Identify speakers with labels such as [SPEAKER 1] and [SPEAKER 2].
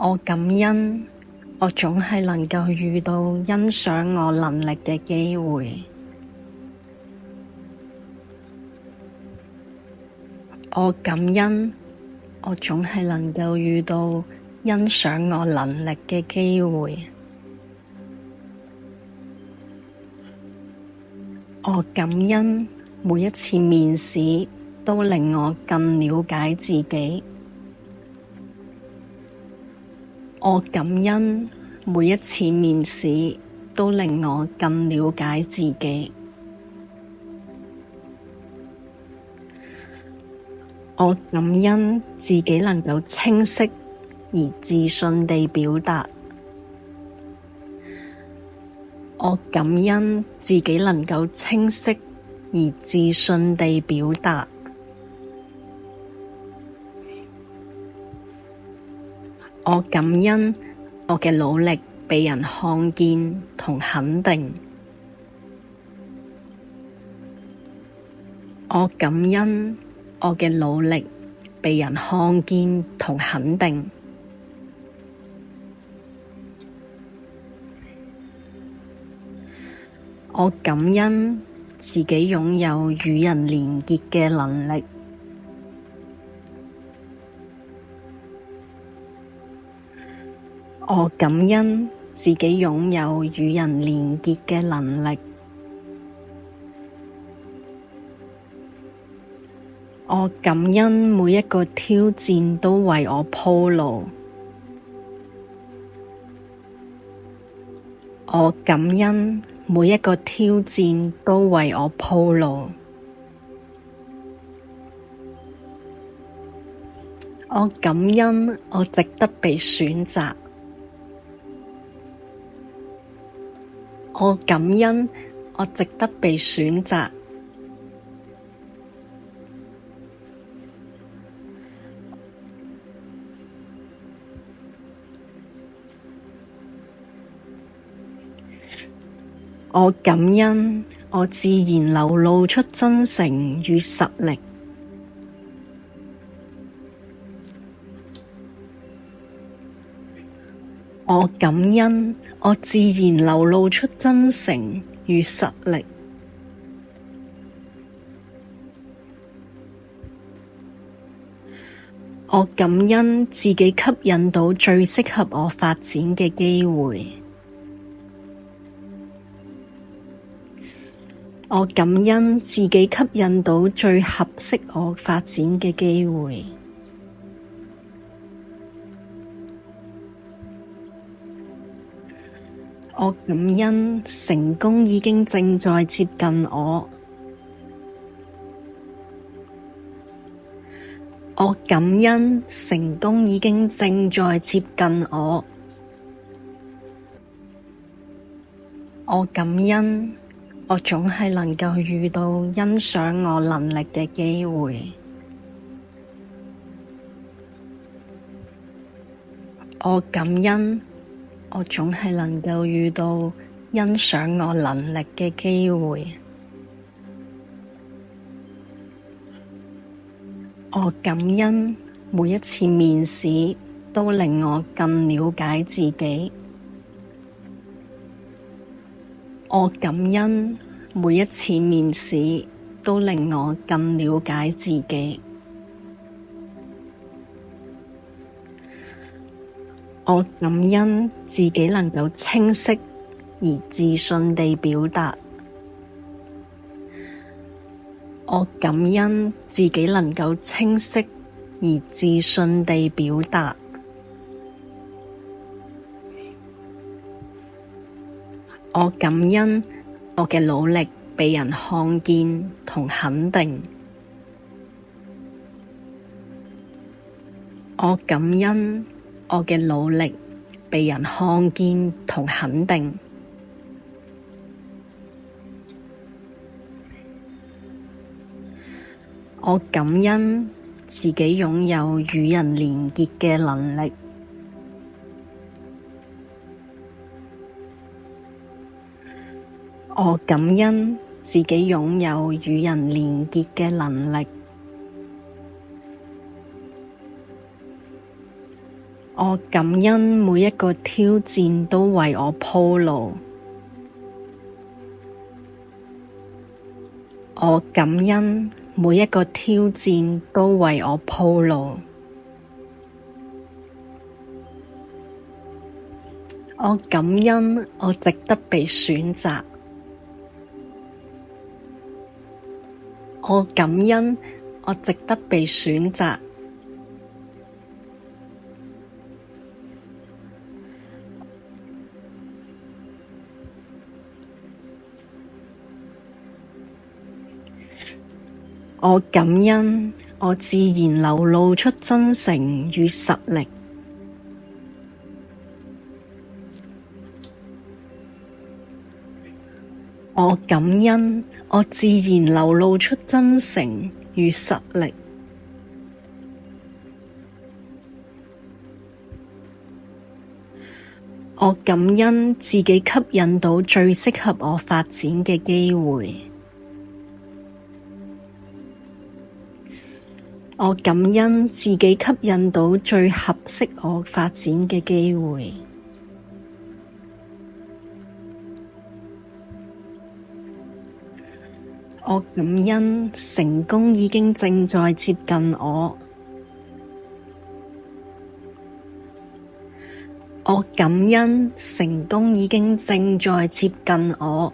[SPEAKER 1] 我感恩，我總係能夠遇到欣賞我能力嘅機會。我感恩，我總係能夠遇到欣賞我能力嘅機會。我感恩，每一次面試都令我更了解自己。我感恩，每一次面試都令我更了解自己。我感恩自己能夠清晰而自信地表達。我感恩自己能夠清晰而自信地表達。我感恩我嘅努力被人看見同肯定。我感恩我嘅努力被人看見同肯定。我感恩自己擁有與人連結嘅能力。我感恩自己擁有與人連結嘅能力。我感恩每一個挑戰都為我鋪路。我感恩每一個挑戰都為我鋪路。我感恩我值得被選擇。我感恩我值得被選擇。我感恩我自然流露出真誠與實力。我感恩我自然流露出真誠與實力。我感恩自己吸引到最適合我發展嘅機會。我感恩自己吸引到最合適我發展嘅機會。我感恩成功已經正在接近我。我感恩成功已經正在接近我。我感恩我總係能夠遇到欣賞我能力嘅機會。我感恩我總係能夠遇到欣賞我能力嘅機會。我感恩每一次面試都令我更了解自己。我感恩每一次面試都令我更了解自己。我感恩自己能夠清晰而自信地表達。我感恩自己能夠清晰而自信地表達。我感恩我嘅努力被人看見同肯定。我感恩我嘅努力被人看見同肯定。我感恩自己擁有與人連結嘅能力。我感恩自己擁有與人連結嘅能力。我感恩每一個挑戰都為我鋪路。我感恩每一個挑戰都為我鋪路。我感恩我值得被選擇。我感恩我值得被選擇。我感恩我自然流露出真誠與實力。我感恩我自然流露出真誠與實力。我感恩自己吸引到最適合我發展嘅機會。我感恩自己吸引到最合適我發展嘅機會。我感恩成功已經正在接近我。我感恩成功已經正在接近我。